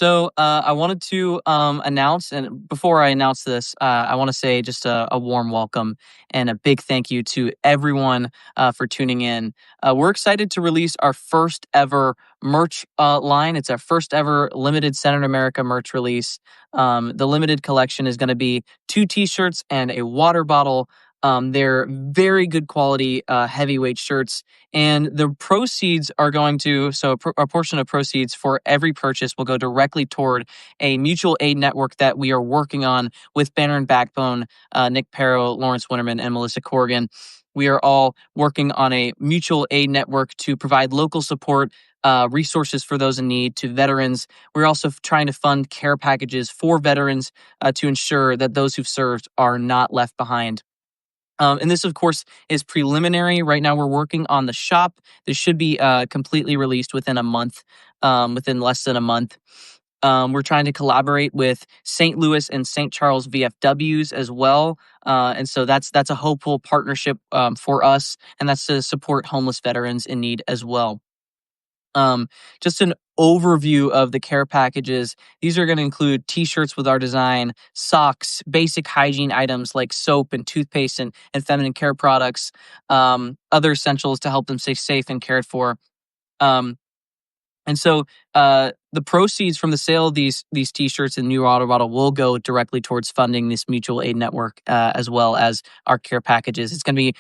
I wanted to announce, and before I announce this, I want to say just a warm welcome and a big thank you to everyone for tuning in. We're excited to release our first ever merch line. It's our first ever limited Center America merch release. The limited collection is going to be 2 t-shirts and a water bottle. They're very good quality heavyweight shirts, and the proceeds are going to, a portion of proceeds for every purchase will go directly toward a mutual aid network that we are working on with Banner and Backbone, Nick Perro, Lawrence Winterman, and Melissa Corrigan. We are all working on a mutual aid network to provide local support, resources for those in need to veterans. We're also trying to fund care packages for veterans to ensure that those who've served are not left behind. And this, of course, is preliminary. Right now, we're working on the shop. This should be completely released within a month, within less than a month. We're trying to collaborate with St. Louis and St. Charles VFWs as well, and so that's a hopeful partnership for us, and that's to support homeless veterans in need as well. Just an overview of the care packages. These are going to include t-shirts with our design, socks, basic hygiene items like soap and toothpaste and feminine care products, other essentials to help them stay safe and cared for. Um, and so the proceeds from the sale of these t-shirts and new water bottle will go directly towards funding this mutual aid network, as well as our care packages. It's going to be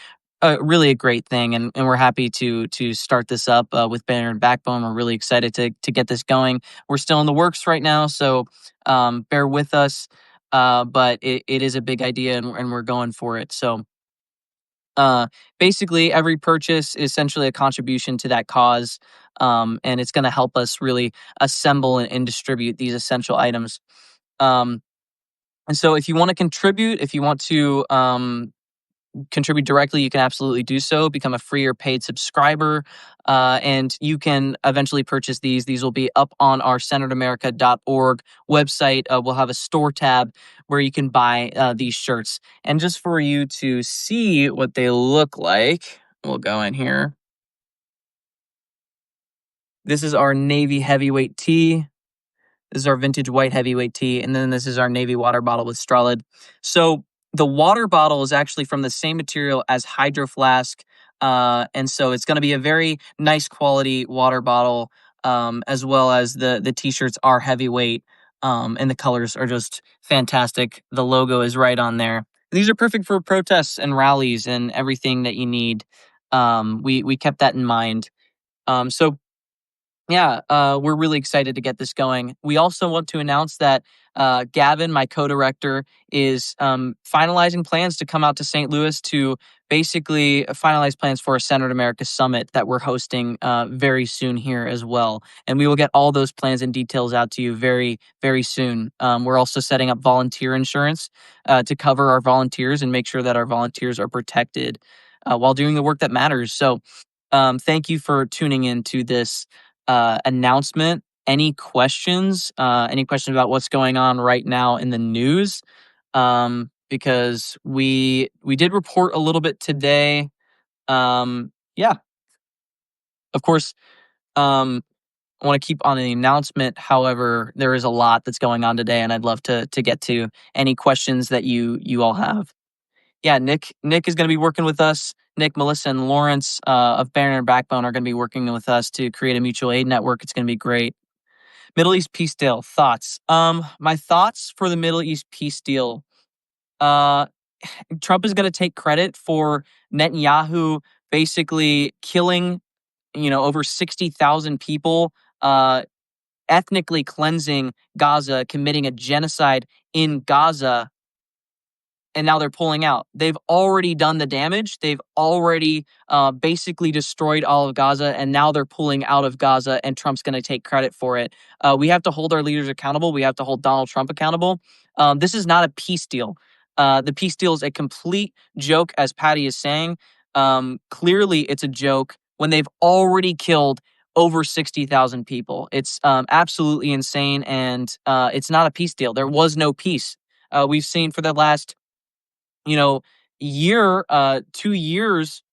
really a great thing, and we're happy to start this up with Banner and Backbone. We're really excited to get this going. We're still in the works right now, so bear with us. But it is a big idea, and we're going for it. So uh, basically, every purchase is essentially a contribution to that cause, and it's going to help us really assemble and distribute these essential items. Um, and so, if you want to contribute, if you want to contribute directly, you can absolutely do so. Become a free or paid subscriber, and you can eventually purchase these. These will be up on our centeredamerica.org website. We'll have a store tab where you can buy these shirts. And just for you to see what they look like, we'll go in here. This is our navy heavyweight tee. This is our vintage white heavyweight tee, and then this is our navy water bottle with straw lid. So the water bottle is actually from the same material as Hydro Flask, and so it's going to be a very nice quality water bottle, as well as the t-shirts are heavyweight, and the colors are just fantastic. The logo is right on there. These are perfect for protests and rallies and everything that you need. We kept that in mind. So yeah, we're really excited to get this going. We also want to announce that Gavin, my co-director, is finalizing plans to come out to St. Louis to basically finalize plans for a Centered America Summit that we're hosting very soon here as well. And we will get all those plans and details out to you very, very soon. We're also setting up volunteer insurance to cover our volunteers and make sure that our volunteers are protected while doing the work that matters. So thank you for tuning in to this announcement. Any questions? Any questions about what's going on right now in the news? Because we did report a little bit today. Yeah, of course. I want to keep on the announcement. However, there is a lot that's going on today, and I'd love to get to any questions that you all have. Yeah, Nick is going to be working with us. Nick, Melissa, and Lawrence of Banner and Backbone are going to be working with us to create a mutual aid network. It's going to be great. Middle East peace deal thoughts. My thoughts for the Middle East peace deal. Uh, Trump is going to take credit for Netanyahu basically killing, over 60,000 people, ethnically cleansing Gaza, committing a genocide in Gaza, and now they're pulling out. They've already done the damage. They've already basically destroyed all of Gaza, and now they're pulling out of Gaza, and Trump's going to take credit for it. We have to hold our leaders accountable. We have to hold Donald Trump accountable. This is not a peace deal. The peace deal is a complete joke, as Patty is saying. Clearly, it's a joke when they've already killed over 60,000 people. It's absolutely insane, and it's not a peace deal. There was no peace. We've seen for the last year, 2 years,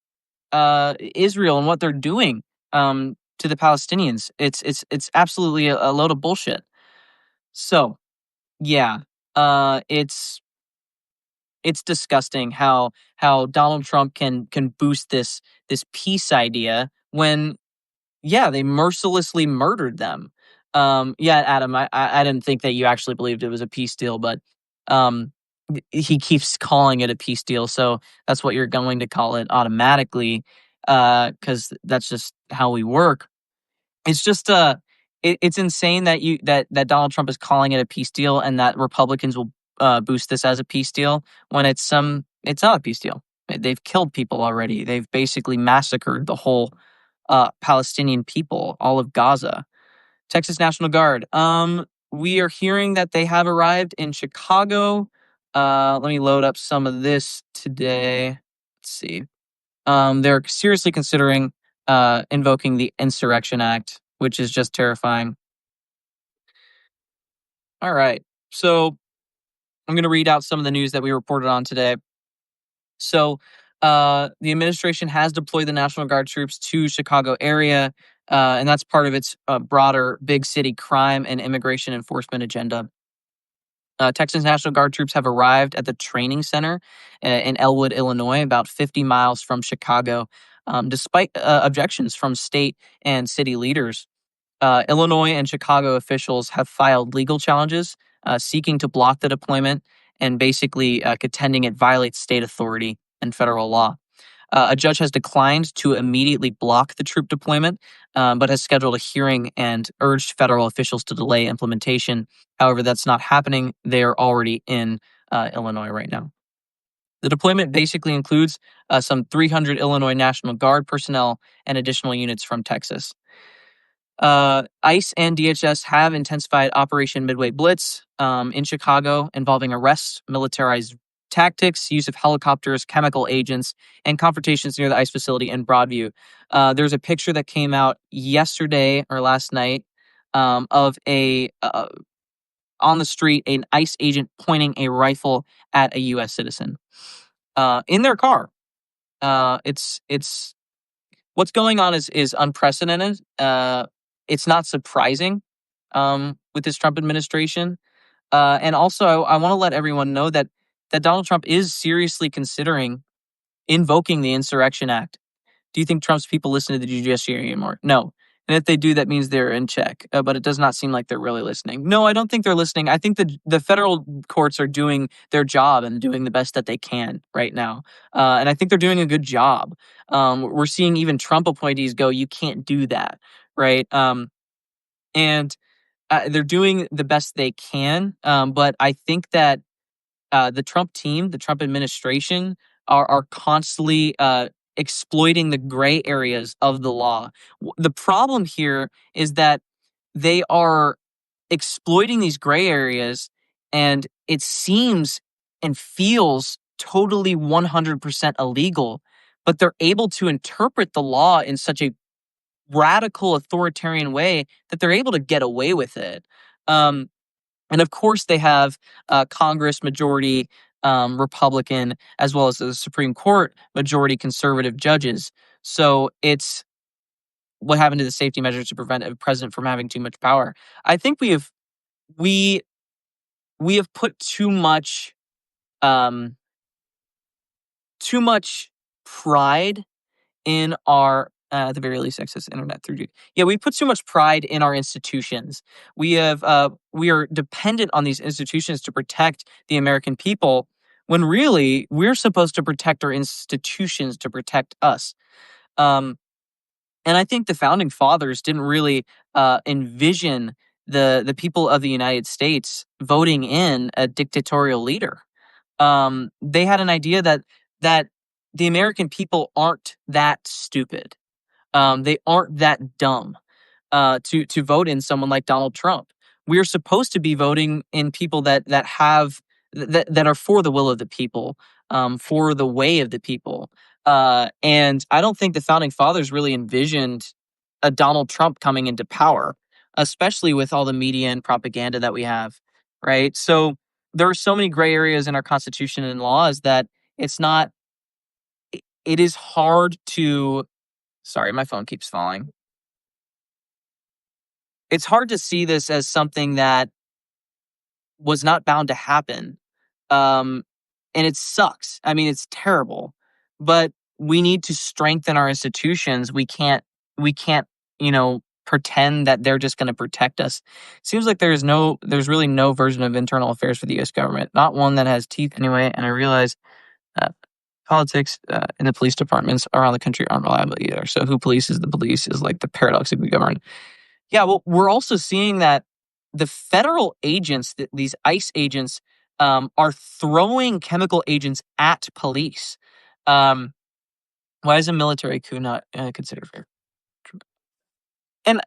Israel and what they're doing to the Palestinians. It's absolutely a load of bullshit. So, yeah, it's disgusting how Donald Trump can boost this peace idea when, yeah, they mercilessly murdered them. Yeah, Adam, I didn't think that you actually believed it was a peace deal, but um, he keeps calling it a peace deal, so that's what you're going to call it automatically, because that's just how we work. It's just it's insane that that Donald Trump is calling it a peace deal, and that Republicans will boost this as a peace deal when it's not a peace deal. They've killed people already. They've basically massacred the whole Palestinian people, all of Gaza. Texas National Guard. We are hearing that they have arrived in Chicago. Let me load up some of this today. Let's see. They're seriously considering invoking the Insurrection Act, which is just terrifying. All right. So I'm going to read out some of the news that we reported on today. So, the administration has deployed the National Guard troops to Chicago area, and that's part of its broader big city crime and immigration enforcement agenda. Texas National Guard troops have arrived at the training center in Elwood, Illinois, about 50 miles from Chicago, despite objections from state and city leaders. Illinois and Chicago officials have filed legal challenges seeking to block the deployment and basically contending it violates state authority and federal law. A judge has declined to immediately block the troop deployment, but has scheduled a hearing and urged federal officials to delay implementation. However, that's not happening. They are already in Illinois right now. The deployment basically includes some 300 Illinois National Guard personnel and additional units from Texas. ICE and DHS have intensified Operation Midway Blitz in Chicago, involving arrests, militarized tactics, use of helicopters, chemical agents, and confrontations near the ICE facility in Broadview. There's a picture that came out yesterday or last night of a on the street an ICE agent pointing a rifle at a U.S. citizen in their car. It's what's going on is unprecedented. It's not surprising with this Trump administration, and also I want to let everyone know that Donald Trump is seriously considering invoking the Insurrection Act. Do you think Trump's people listen to the judiciary anymore? No. And if they do, that means they're in check. But it does not seem like they're really listening. No, I don't think they're listening. I think the federal courts are doing their job and doing the best that they can right now. And I think they're doing a good job. We're seeing even Trump appointees go, you can't do that, right? And they're doing the best they can. But I think that the Trump team, the Trump administration, are constantly exploiting the gray areas of the law. The problem here is that they are exploiting these gray areas, and it seems and feels totally 100% illegal, but they're able to interpret the law in such a radical authoritarian way that they're able to get away with it. Um, and of course, they have Congress majority Republican, as well as the Supreme Court majority conservative judges. So it's what happened to the safety measures to prevent a president from having too much power. I think we we have put um, too much pride in our at the very least access to internet through yeah, we put too much pride in our institutions. We are dependent on these institutions to protect the American people, when really we're supposed to protect our institutions to protect us. um, and I think the founding fathers didn't really envision the people of the United States voting in a dictatorial leader. They had an idea that the American people aren't that stupid. They aren't that dumb to vote in someone like Donald Trump. We're supposed to be voting in people that are for the will of the people, for the way of the people. And I don't think the founding fathers really envisioned a Donald Trump coming into power, especially with all the media and propaganda that we have, right? So there are so many gray areas in our Constitution and laws that it's not. It is hard to. Sorry, my phone keeps falling. It's hard to see this as something that was not bound to happen. Um, and it sucks. I mean, it's terrible, but we need to strengthen our institutions. We can't, pretend that they're just going to protect us. Seems like there's really no version of internal affairs for the U.S. government, not one that has teeth anyway. And I realize politics in the police departments around the country aren't reliable either. So who polices the police is like the paradox of the government. Yeah, well, we're also seeing that the federal agents, these ICE agents, are throwing chemical agents at police. Um, why is a military coup not considered fair? And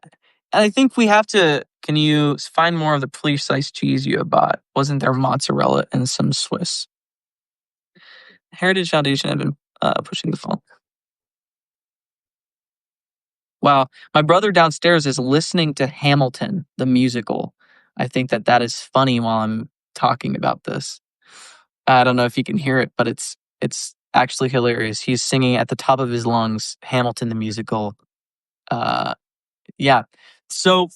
I think we have to. Can you find more of the police slice cheese you have bought? Wasn't there mozzarella and some Swiss? Heritage Foundation had been pushing the fall. Wow, my brother downstairs is listening to Hamilton, the musical. I think that is funny while I'm talking about this. I don't know if you can hear it, but it's actually hilarious. He's singing at the top of his lungs, Hamilton the musical. Uh, yeah. So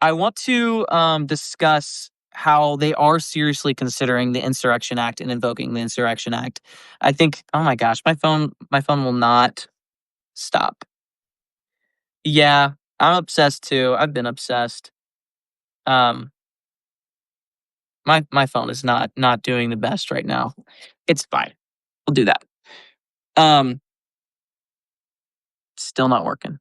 I want to discuss how they are seriously considering the Insurrection Act and invoking the Insurrection Act. I think. Oh my gosh, my phone will not stop. Yeah, I'm obsessed too. I've been obsessed. Um, my phone is not doing the best right now. It's fine. We'll do that. Um, Still not working.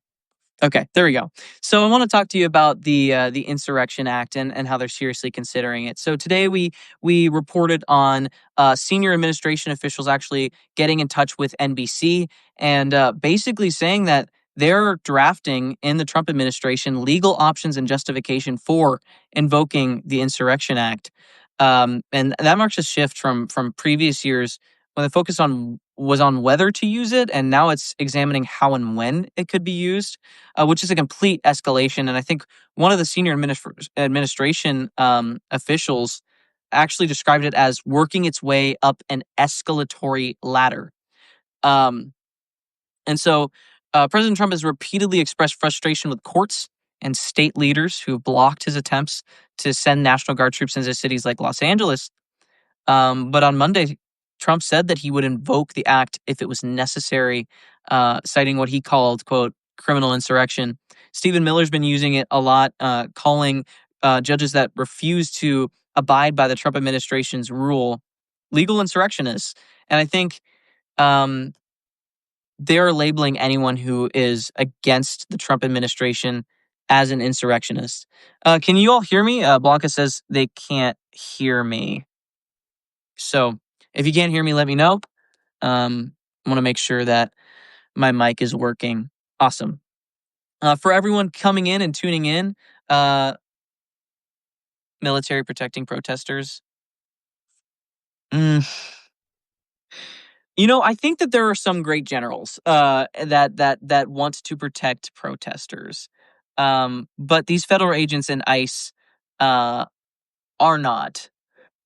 Okay, there we go. So I want to talk to you about the Insurrection Act and how they're seriously considering it. So today we reported on senior administration officials actually getting in touch with NBC and basically saying that they're drafting in the Trump administration legal options and justification for invoking the Insurrection Act, and that marks a shift from previous years when the focus on was on whether to use it, and now it's examining how and when it could be used, which is a complete escalation. And I think one of the senior administration officials actually described it as working its way up an escalatory ladder. Um, and so President Trump has repeatedly expressed frustration with courts and state leaders who have blocked his attempts to send National Guard troops into cities like Los Angeles. But on Monday, Trump said that he would invoke the act if it was necessary, citing what he called, quote, criminal insurrection. Stephen Miller's been using it a lot, calling judges that refuse to abide by the Trump administration's rule legal insurrectionists. And I think um, they're labeling anyone who is against the Trump administration as an insurrectionist. Can you all hear me? Blanca says they can't hear me. So if you can't hear me, let me know. I want to make sure that my mic is working. Awesome. For everyone coming in and tuning in, uh, military protecting protesters. Mm, I think that there are some great generals that want to protect protesters, but these federal agents and ICE uh, are not.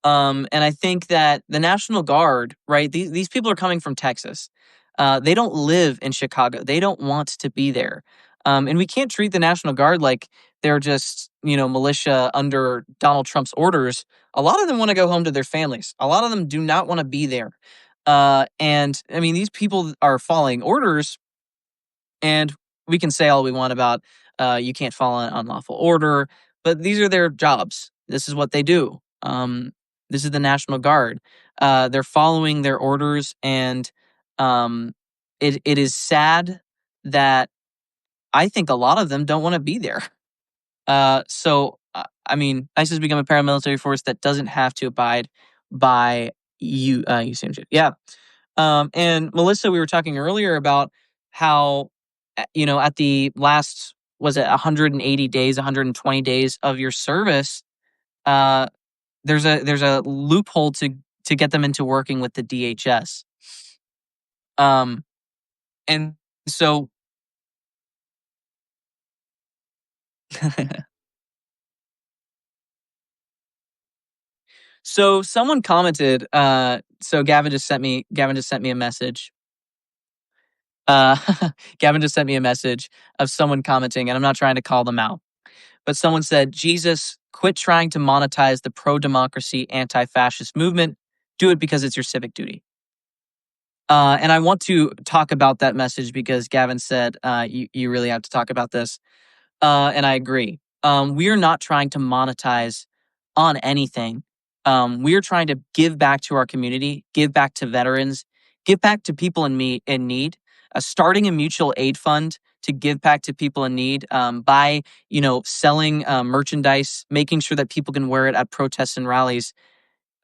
And I think that the National Guard, right? These people are coming from Texas. They don't live in Chicago. They don't want to be there. And we can't treat the National Guard like they're just, militia under Donald Trump's orders. A lot of them want to go home to their families. A lot of them do not want to be there. And I mean, these people are following orders, and we can say all we want about you can't follow an unlawful order, but these are their jobs. This is what they do. This is the National Guard. They're following their orders, and um, it is sad that I think a lot of them don't want to be there. I mean, ICE has become a paramilitary force that doesn't have to abide by USAMJ. Yeah. And Melissa, we were talking earlier about how, at the last, was it 180 days, 120 days of your service, uh, there's a loophole to get them into working with the DHS. Um, and so, so someone commented. So Gavin just sent me a message. Uh, Gavin just sent me a message of someone commenting, and I'm not trying to call them out, but someone said, Jesus Quit trying to monetize the pro democracy, anti fascist movement. Do it because it's your civic duty. And I want to talk about that message because Gavin said you really have to talk about this. And I agree. We are not trying to monetize on anything. We are trying to give back to our community, give back to veterans, give back to people in need. Starting a mutual aid fund to give back to people in need by selling merchandise, making sure that people can wear it at protests and rallies.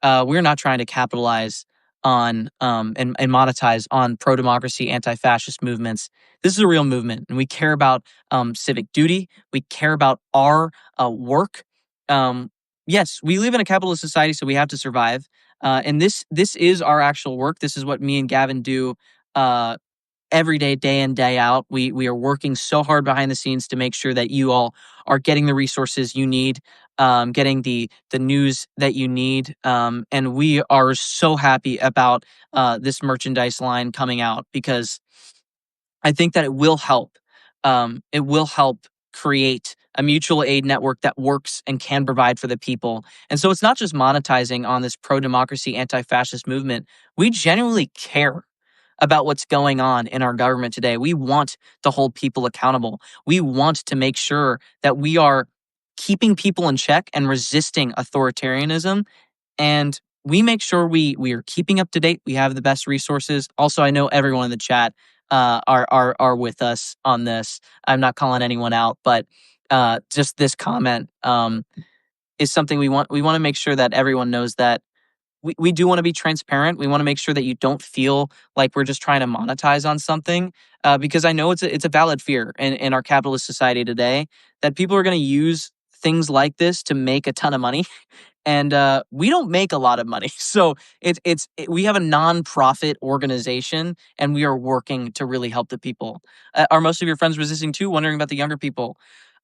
We're not trying to capitalize on and monetize on pro democracy, anti fascist movements. This is a real movement, and we care about civic duty. We care about our work. Yes, we live in a capitalist society, so we have to survive. And this is our actual work. This is what me and Gavin do uh, every day in, day out. We are working so hard behind the scenes to make sure that you all are getting the resources you need, getting the news that you need, and we are so happy about this merchandise line coming out because I think that it will help. It will help create a mutual aid network that works and can provide for the people. And so it's not just monetizing on this pro democracy, anti fascist movement. We genuinely care about what's going on in our government today. We want to hold people accountable. We want to make sure that we are keeping people in check and resisting authoritarianism. And we make sure we are keeping up to date. We have the best resources. Also, I know everyone in the chat are with us on this. I'm not calling anyone out, but just this comment is something we want to make sure that everyone knows that we do want to be transparent. We want to make sure that you don't feel like we're just trying to monetize on something, because I know it's a valid fear in our capitalist society today that people are going to use things like this to make a ton of money, and we don't make a lot of money. So we have a nonprofit organization, and we are working to really help the people. Are most of your friends resisting too? Wondering about the younger people.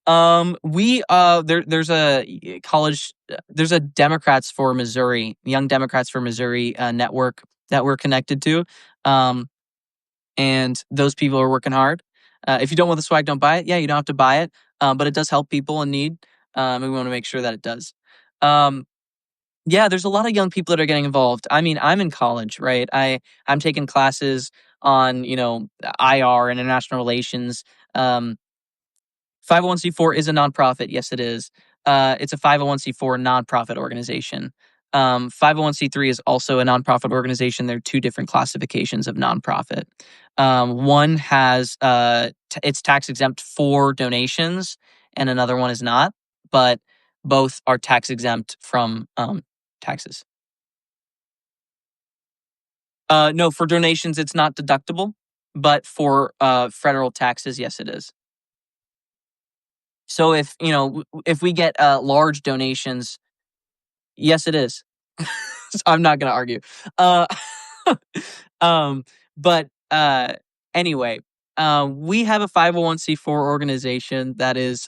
We there's a college there's a Democrats for Missouri, Young Democrats for Missouri network that we're connected to. Um, and those people are working hard. If you don't want the swag, don't buy it. Yeah, you don't have to buy it. But it does help people in need. And we want to make sure that it does. Um, yeah, there's a lot of young people that are getting involved. I mean, I'm in college, right? I'm taking classes on, IR, international relations. Um, 501c4 is a nonprofit. Yes, it is. It's a 501c4 nonprofit organization. 501c3 is also a nonprofit organization. There are two different classifications of nonprofit. One has it's tax exempt for donations, and another one is not. But both are tax exempt from taxes. No, for donations, it's not deductible, but for federal taxes, yes, it is. So if we get large donations, yes, it is. I'm not gonna argue. Uh, um, but anyway, we have a 501c4 organization that is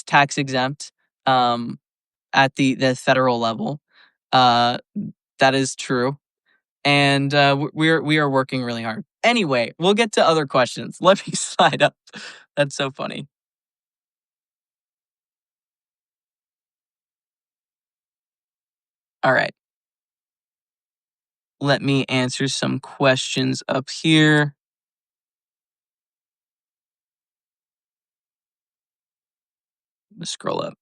tax exempt at the federal level. Uh, that is true, and we are working really hard. Anyway, we'll get to other questions. Let me slide up. That's so funny. All right. Let me answer some questions up here. Let's scroll up.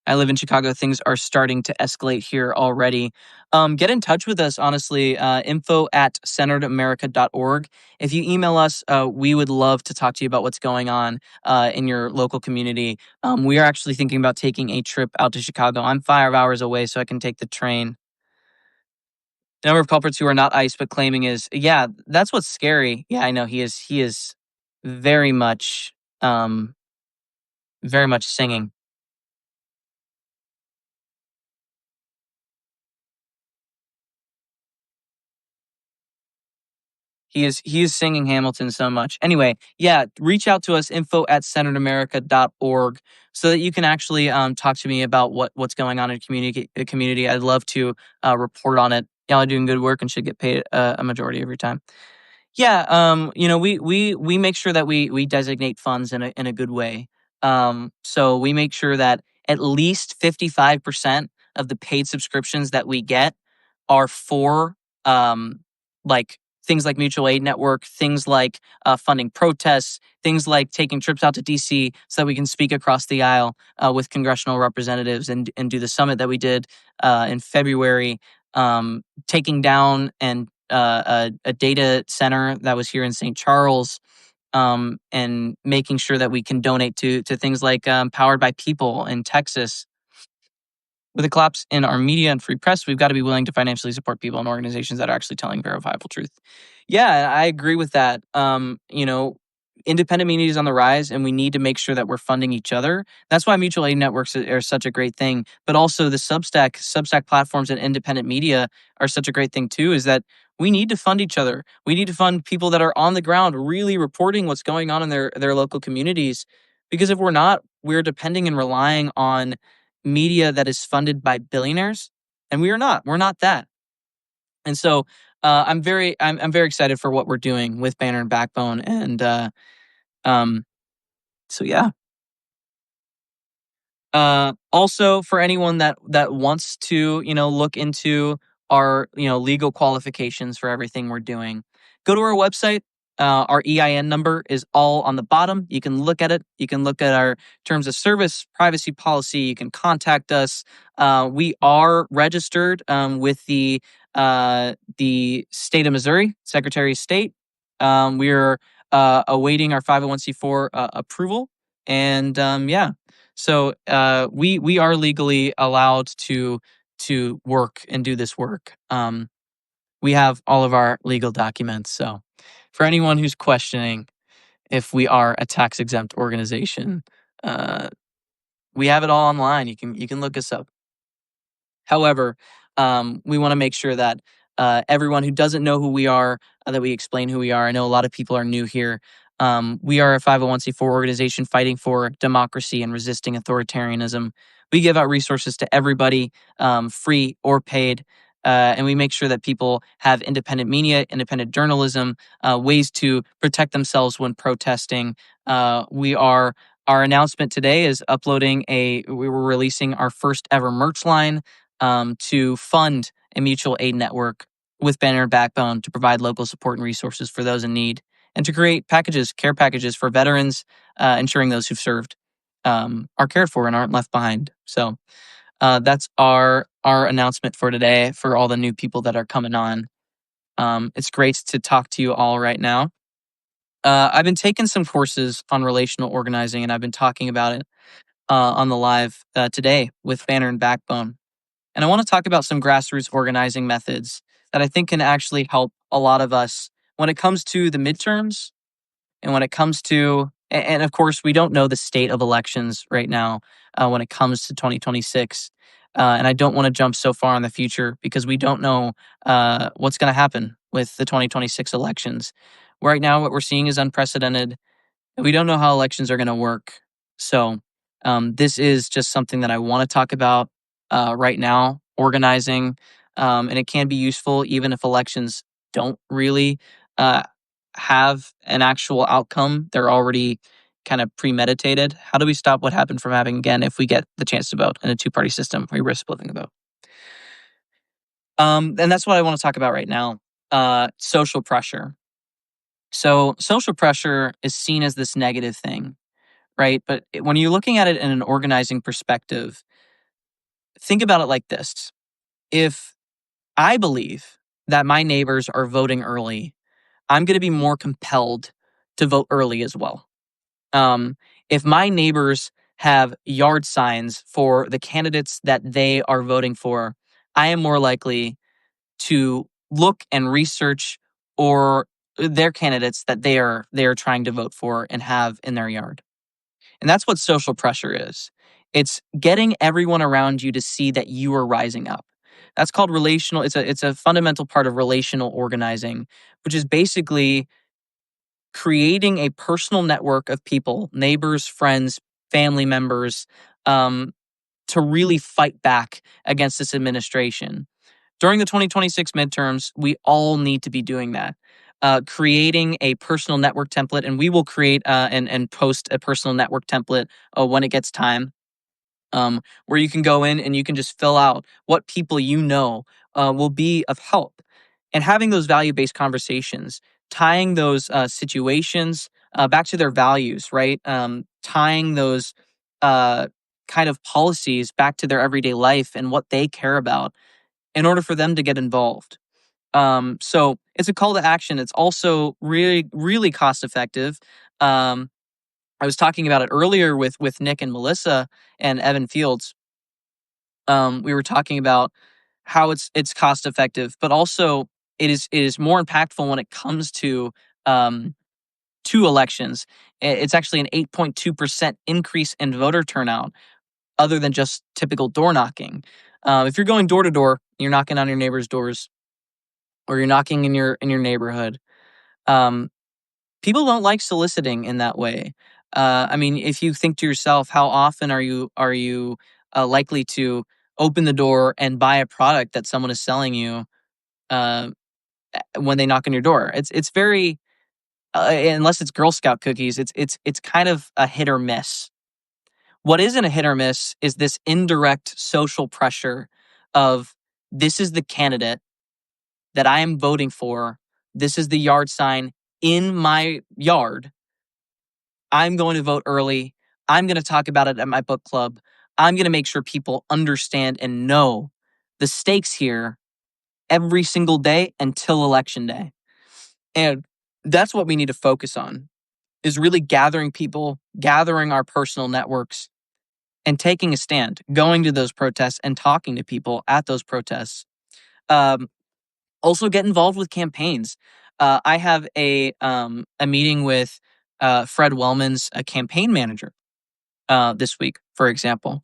I live in Chicago. Things are starting to escalate here already. Get in touch with us, honestly. Info@centeredamerica.org. If you email us, we would love to talk to you about what's going on in your local community. We are actually thinking about taking a trip out to Chicago. I'm 5 hours away, so I can take the train. The number of culprits who are not ICE but claiming is, yeah, that's what's scary. Yeah, I know he is very much um very much singing. He is singing Hamilton so much. Anyway, yeah, reach out to us, info@centeredamerica.org, so that you can actually talk to me about what's going on in community. I'd love to report on it. Y'all are doing good work and should get paid a majority of your time. Yeah, we make sure that we designate funds in a good way. So we make sure that at least 55% of the paid subscriptions that we get are for um, like things like mutual aid network, things like funding protests, things like taking trips out to DC so that we can speak across the aisle with congressional representatives and do the summit that we did in February, taking down a data center that was here in St. Charles, and making sure that we can donate to things like Powered by People in Texas. With a collapse in our media and free press, we've got to be willing to financially support people and organizations that are actually telling verifiable truth. Yeah, I agree with that. Independent media is on the rise, and we need to make sure that we're funding each other. That's why mutual aid networks are such a great thing. But also the Substack platforms and independent media are such a great thing too. Is that we need to fund each other. We need to fund people that are on the ground, really reporting what's going on in their local communities. Because if we're not, we're depending and relying on media that is funded by billionaires, and we are not. We're not that. And so I'm very excited for what we're doing with Banner and Backbone, and um, so yeah. Also, for anyone that wants to, look into our, legal qualifications for everything we're doing, go to our website. Our EIN number is all on the bottom. You can look at it. You can look at our terms of service, privacy policy. You can contact us. We are registered with the state of Missouri, Secretary of State. We're awaiting our 501c4 approval, and yeah. So we are legally allowed to work and do this work. We have all of our legal documents. So for anyone who's questioning if we are a tax exempt organization, uh, we have it all online. You can look us up. However, we want to make sure that everyone who doesn't know who we are, that we explain who we are. I know a lot of people are new here. We are a 501c4 organization fighting for democracy and resisting authoritarianism. We give out resources to everybody, free or paid. And we make sure that people have independent media, independent journalism, ways to protect themselves when protesting. Our announcement today is we were releasing our first ever merch line to fund a mutual aid network with Banner and Backbone to provide local support and resources for those in need, and to create care packages for veterans, ensuring those who've served are cared for and aren't left behind. So that's our announcement for today for all the new people that are coming on. It's great to talk to you all right now. I've been taking some courses on relational organizing, and I've been talking about it on the live today with Banner and Backbone. And I want to talk about some grassroots organizing methods that I think can actually help a lot of us when it comes to the midterms, and when it comes to, and of course, we don't know the state of elections right now when it comes to 2026. And I don't want to jump so far in the future because we don't know what's going to happen with the 2026 elections. Right now, what we're seeing is unprecedented. We don't know how elections are going to work. So, this is just something that I want to talk about right now, organizing. And it can be useful even if elections don't really uh, have an actual outcome. They're already kind of premeditated. How do we stop what happened from happening again if we get the chance to vote in a two-party system where we're splitting the vote? And that's what I want to talk about right now. Social pressure. So, social pressure is seen as this negative thing, right? But when you're looking at it in an organizing perspective, think about it like this. If I believe that my neighbors are voting early, I'm going to be more compelled to vote early as well. If my neighbors have yard signs for the candidates that they are voting for, I am more likely to look and research or their candidates that they are trying to vote for and have in their yard. And that's what social pressure is. It's getting everyone around you to see that you are rising up. That's called relational. It's a fundamental part of relational organizing, which is basically creating a personal network of people, neighbors, friends, family members, um, to really fight back against this administration. During the 2026 midterms, we all need to be doing that. creating a personal network template, and we will create and post a personal network template when it gets time, where you can go in and you can just fill out what people will be of help, and having those value-based conversations, tying those situations back to their values, right? Tying those uh, kind of policies back to their everyday life and what they care about in order for them to get involved. So it's a call to action. It's also really, really cost effective. Um, I was talking about it earlier with Nick and Melissa and Evan Fields. We were talking about how it's cost effective, but also it is more impactful when it comes um, to elections. It's actually an 8.2% increase in voter turnout, other than just typical door knocking. If you're going door to door, you're knocking on your neighbor's doors, or you're knocking in your neighborhood. Um, People don't like soliciting in that way. I mean, if you think to yourself, how often are you likely to open the door and buy a product that someone is selling you uh, when they knock on your door? It's very unless it's Girl Scout cookies, it's kind of a hit or miss. What isn't a hit or miss is this indirect social pressure of, this is the candidate that I am voting for. This is the yard sign in my yard. I'm going to vote early. I'm going to talk about it at my book club. I'm going to make sure people understand and know the stakes here every single day until election day. And that's what we need to focus on, is really gathering people, gathering our personal networks, and taking a stand, going to those protests and talking to people at those protests. Um, Also get involved with campaigns. I have a meeting with Fred Wellman's a campaign manager this week, for example.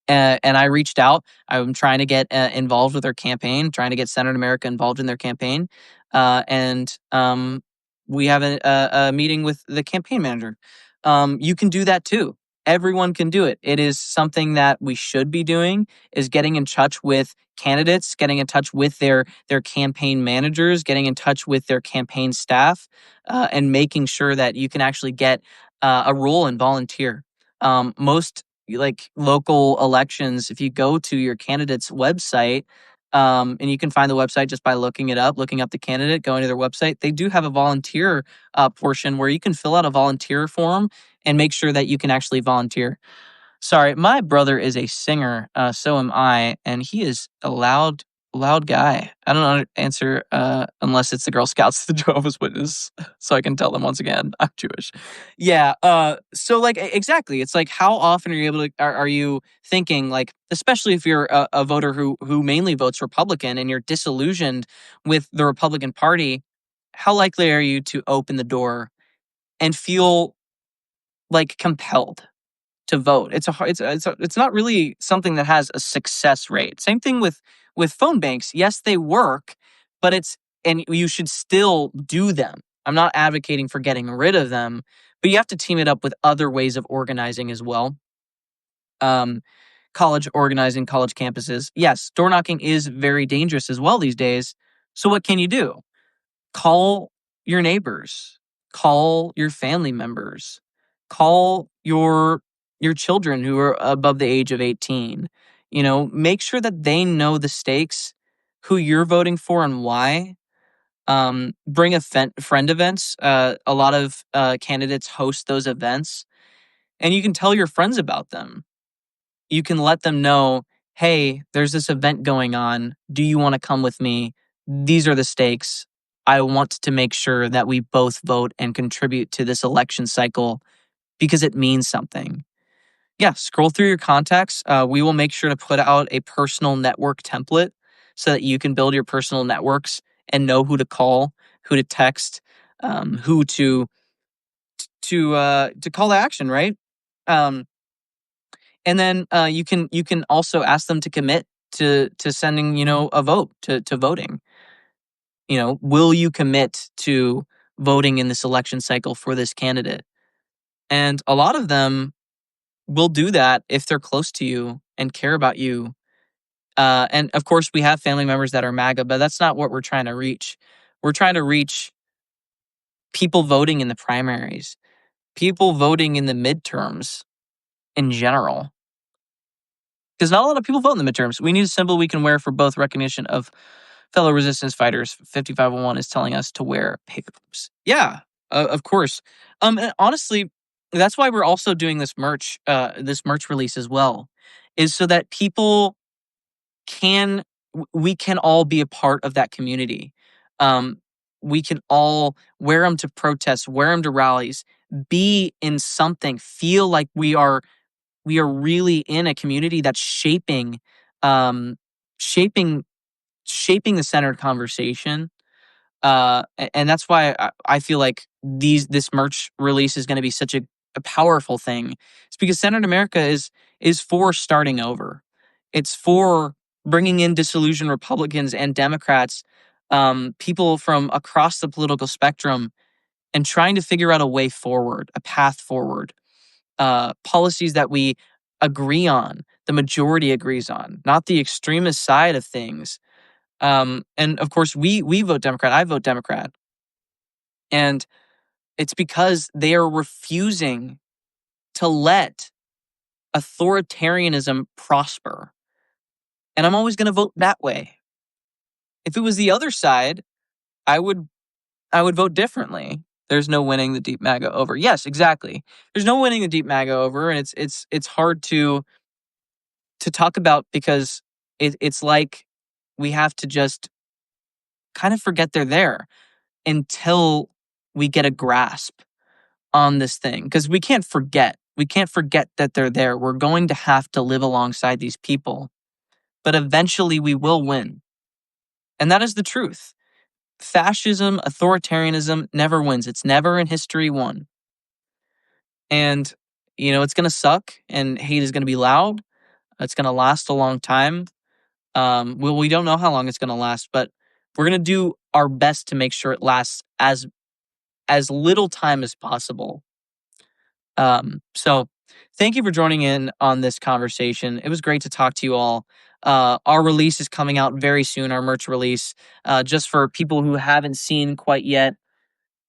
And I reached out. I'm trying to get involved with their campaign, trying to get Senate America involved in their campaign. And we have a meeting with the campaign manager. You can do that too. Everyone can do it. It is something that we should be doing, is getting in touch with candidates, getting in touch with their campaign managers, getting in touch with their campaign staff, and making sure that you can actually get a role and volunteer. Most like local elections, if you go to your candidate's website, and you can find the website just by looking up the candidate, going to their website, they do have a volunteer portion where you can fill out a volunteer form and make sure that you can actually volunteer. Sorry, my brother is a singer, so am I, and he is a loud guy. I don't answer unless it's the Girl Scouts, the Jehovah's Witness, so I can tell them once again I'm Jewish. Yeah. So like exactly, it's like, how often are you able to are you thinking, like, especially if you're a voter who mainly votes Republican and you're disillusioned with the Republican Party, how likely are you to open the door and feel like compelled to vote? It's a hard, it's not really something that has a success rate. Same thing with phone banks. Yes, they work, but and you should still do them. I'm not advocating for getting rid of them, but you have to team it up with other ways of organizing as well. Um, College organizing, college campuses. Yes, door knocking is very dangerous as well these days. So what can you do? Call your neighbors, call your family members, call your children who are above the age of 18. Make sure that they know the stakes, who you're voting for and why. Bring friend events. A lot of candidates host those events, and you can tell your friends about them. You can let them know, hey, there's this event going on. Do you want to come with me? These are the stakes. I want to make sure that we both vote and contribute to this election cycle because it means something. Yeah, scroll through your contacts. We will make sure to put out a personal network template so that you can build your personal networks and know who to call, who to text, who to call to action, right? Um, and then you can also ask them to commit to sending a vote, to voting. Will you commit to voting in this election cycle for this candidate? And a lot of them will do that if they're close to you and care about you. And of course, we have family members that are MAGA, but that's not what we're trying to reach. We're trying to reach people voting in the primaries, people voting in the midterms in general. Because not a lot of people vote in the midterms. We need a symbol we can wear for both recognition of fellow resistance fighters. 5501 is telling us to wear papers. Yeah, of course. And honestly, that's why we're also doing this merch release as well, is so that can we can all be a part of that community. Um, we can all wear them to protests, wear them to rallies, be in something, feel like we are really in a community that's um, shaping shaping the centered conversation. And that's why I feel like this merch release is going to be such a powerful thing. It's because Centered America is for starting over. It's for bringing in disillusioned Republicans and Democrats, people from across the political spectrum, and trying to figure out a way forward, a path forward, policies that we agree on, the majority agrees on, not the extremist side of things. And of course, we vote Democrat. I vote Democrat, and it's because they are refusing to let authoritarianism prosper. And I'm always going to vote that way. If it was the other side, I would I would vote differently. There's no winning the deep MAGA over. Yes, exactly. There's no winning the deep MAGA over, and it's hard to talk about because it's like we have to just kind of forget they're there until we get a grasp on this thing, because we can't forget. We can't forget that they're there. We're going to have to live alongside these people, but eventually we will win. And that is the truth. Fascism, authoritarianism never wins. It's never in history won. And, it's going to suck and hate is going to be loud. It's going to last a long time. Well, we don't know how long it's going to last, but we're going to do our best to make sure it lasts as little time as possible. So thank you for joining in on this conversation. It was great to talk to you all. Our release is coming out very soon, our merch release. Just for people who haven't seen quite yet,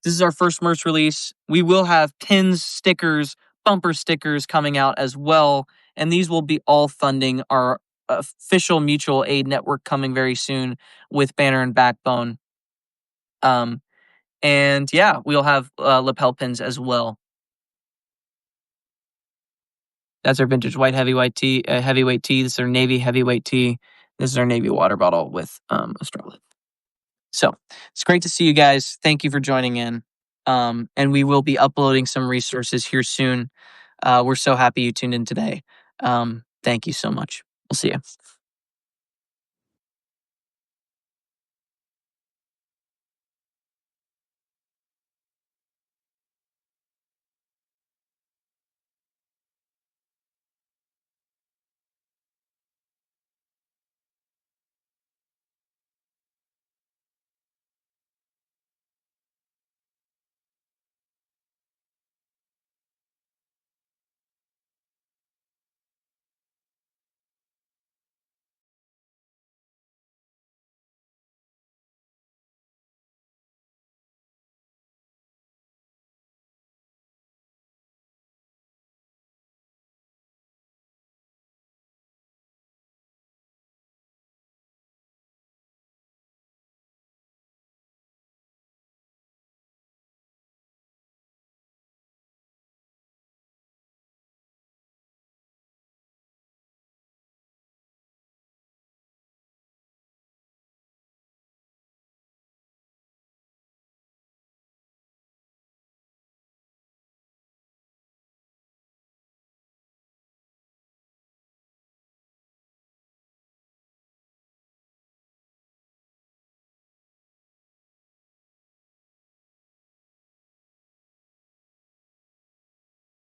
this is our first merch release. We will have pins, stickers, bumper stickers coming out as well. And these will be all funding our official mutual aid network coming very soon with Banner and Backbone. And yeah, we'll have lapel pins as well. That's our vintage white heavyweight tee. Heavyweight tee. This is our navy heavyweight tee. This is our navy water bottle with a straw lid. So it's great to see you guys. Thank you for joining in. And we will be uploading some resources here soon. We're so happy you tuned in today. Thank you so much. We'll see you.